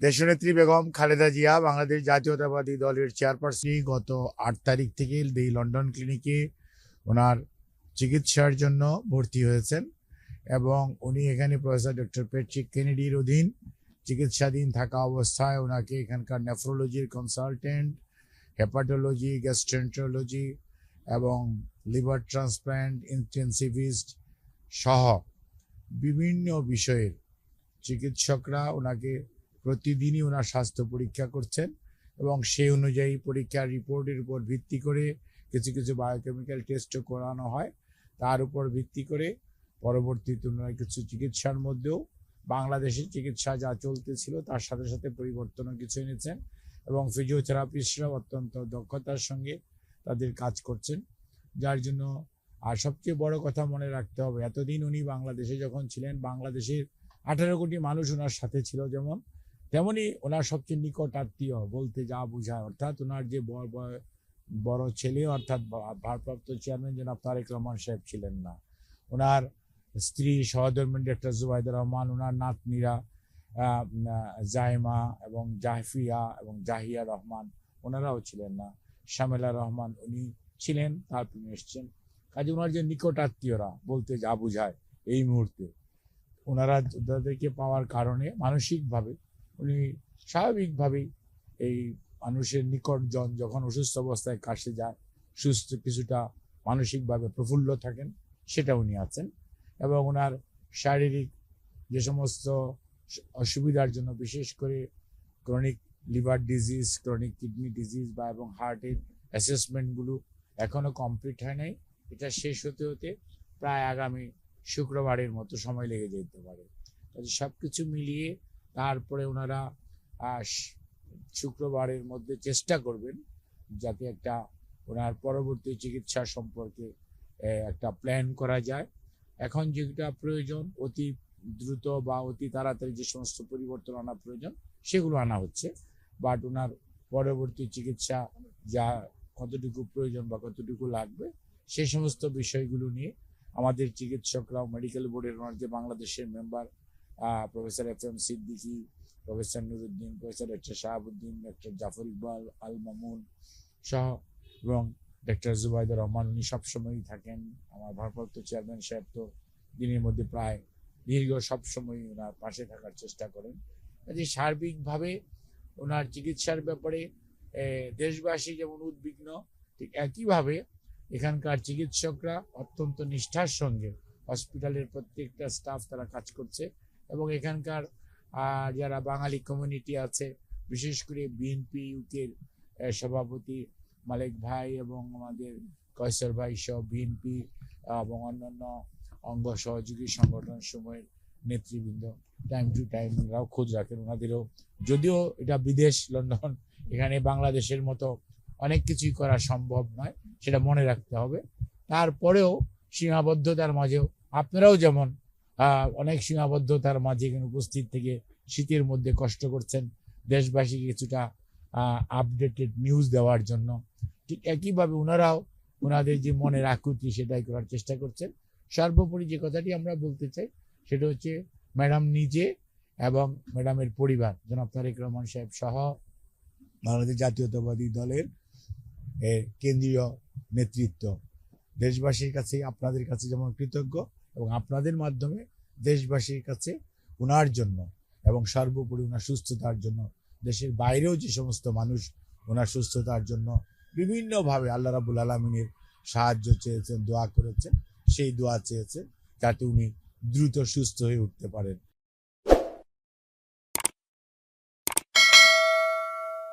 দেশনেত্রী বেগম খালেদা জিয়া বাংলাদেশ জাতীয়তাবাদী দলের চেয়ারপারসন গত ৮ তারিখ থেকে এই লন্ডন ক্লিনিকে ওনার চিকিৎসার জন্য ভর্তি হয়েছেন এবং উনি এখানে প্রফেসর ডক্টর প্যাট্রিক কেনেডির অধীন চিকিৎসাধীন থাকা অবস্থায় ওনাকে এখানকার নেফ্রোলজির কনসালটেন্ট, হেপাটোলজি, গ্যাস্ট্রেন্টোলজি এবং লিভার ট্রান্সপ্ল্যান্ট ইন্টেন্সিভিস্ট সহ বিভিন্ন বিষয়ের চিকিৎসকরা ওনাকে প্রতিদিনই ওনার স্বাস্থ্য পরীক্ষা করছেন এবং সেই অনুযায়ী পরীক্ষার রিপোর্টের উপর ভিত্তি করে কিছু কিছু বায়োকেমিক্যাল টেস্টও করানো হয়। তার উপর ভিত্তি করে পরবর্তীতে ওনারা কিছু চিকিৎসার মধ্যেও বাংলাদেশের চিকিৎসা যা চলতেছিল তার সাথে সাথে পরিবর্তনও কিছু এনেছেন এবং ফিজিওথেরাপিস্টরাও অত্যন্ত দক্ষতার সঙ্গে তাদের কাজ করছেন, যার জন্য আর সবচেয়ে বড় কথা মনে রাখতে হবে, এতদিন উনি বাংলাদেশে যখন ছিলেন বাংলাদেশের 18 কোটি মানুষ ওনার সাথে ছিল, যেমন তেমনি ওনার সবচেয়ে নিকট আত্মীয় বলতে যা বোঝায়, অর্থাৎ ওনার যে বড় ছেলে অর্থাৎ ভারপ্রাপ্ত চেয়ারম্যান জনাব তারেক রহমান সাহেব ছিলেন না, ওনার স্ত্রী সহধর্মিণী ডক্টর জুবাইদুর রহমান, ওনার নাতনিরা জাইমা এবং জাহফিয়া এবং জাহিয়া রহমান ওনারাও ছিলেন না, শামেলা রহমান উনি ছিলেন, তারপর এসছেন। কাজে ওনার যে নিকট আত্মীয়রা বলতে যা বোঝায় এই মুহূর্তে ওনারা তাদেরকে পাওয়ার কারণে মানসিকভাবে উনি স্বাভাবিকভাবেই এই মানুষের নিকটজন যখন অসুস্থ অবস্থায় কাছে যায় সুস্থ কিছুটা মানসিকভাবে প্রফুল্ল থাকেন, সেটা উনি আছেন। এবং ওনার শারীরিক যে সমস্ত অসুবিধার জন্য বিশেষ করে chronic liver disease, chronic kidney disease বা এবং হার্টের অ্যাসেসমেন্টগুলো এখনও কমপ্লিট হয় নাই, এটা শেষ হতে হতে প্রায় আগামী শুক্রবারের মতো সময় লেগে যেতে পারে। সব কিছু মিলিয়ে তারপরে ওনারা শুক্রবারের মধ্যে চেষ্টা করবেন যাতে একটা ওনার পরবর্তী চিকিৎসা সম্পর্কে একটা প্ল্যান করা যায়। এখন যেটা প্রয়োজন অতি দ্রুত বা অতি তাড়াতাড়ি যে সমস্ত পরিবর্তন আনা প্রয়োজন সেগুলো আনা হচ্ছে, বাট ওনার পরবর্তী চিকিৎসা যা কতটুকু প্রয়োজন বা কতটুকু লাগবে সেই সমস্ত বিষয়গুলো নিয়ে আমাদের চিকিৎসকরাও মেডিকেল বোর্ডের ওনার যে বাংলাদেশের member professor FM Siddiqui, professor Nuruddin, professor doctor Shahabuddin, doctor Zafar Iqbal Al Mamun সহ এবং ডক্টর জুবাইদুর রহমান উনি সবসময়ই থাকেন। আমার ভারপ্রাপ্ত চেয়ারম্যান সাহেব তো দিনের মধ্যে প্রায় দীর্ঘ সবসময়ই ওনার পাশে থাকার চেষ্টা করেন। কাজে সার্বিকভাবে ওনার চিকিৎসার ব্যাপারে দেশবাসী যেমন উদ্বিগ্ন, ঠিক একইভাবে এখানকার চিকিৎসকরা অত্যন্ত নিষ্ঠার সঙ্গে হসপিটালের প্রত্যেকটা স্টাফ তারা কাজ করছে এবং এখানকার যারা বাঙালি কমিউনিটি আছে, বিশেষ করে বিএনপি ইউকের সভাপতি মালিক ভাই এবং আমাদের কয়সর ভাই সহ বিএনপি এবং অন্যান্য অঙ্গ সহযোগী সংগঠন সময়ের নেতৃবৃন্দ টাইম টু টাইম ওনারাও খোঁজ রাখেন। ওনাদেরও যদিও এটা বিদেশ লন্ডন, এখানে বাংলাদেশের মতো অনেক কিছুই করা সম্ভব নয়, সেটা মনে রাখতে হবে। তারপরেও সীমাবদ্ধতার মাঝেও আপনারাও যেমন অনেক সীমাবদ্ধতার মাঝে এখানে উপস্থিত থেকে শীতের মধ্যে কষ্ট করছেন দেশবাসীকে কিছুটা আপডেটেড নিউজ দেওয়ার জন্য, ঠিক একইভাবে ওনারাও ওনাদের যে মনের আকুতি সেটাই করার চেষ্টা করছেন। সর্বোপরি যে কথাটি আমরা বলতে চাই সেটা হচ্ছে ম্যাডাম নিজে এবং ম্যাডামের পরিবার জনাব তারেক রহমান সাহেব সহ বাংলাদেশ জাতীয়তাবাদী দলের কেন্দ্রীয় নেতৃত্ব দেশবাসীর কাছে আপনাদের কাছে যেমন কৃতজ্ঞ এবং আপনাদের মাধ্যমে দেশবাসীর কাছে ওনার জন্য এবং সর্বোপরি ওনার সুস্থতার জন্য দেশের বাইরেও যে সমস্ত মানুষ ওনার সুস্থতার জন্য বিভিন্নভাবে আল্লাহ রাব্বুল আলামিনের সাহায্য চেয়েছেন, দোয়া করেছেন, সেই দোয়া চেয়েছেন যাতে উনি দ্রুত সুস্থ হয়ে উঠতে পারেন।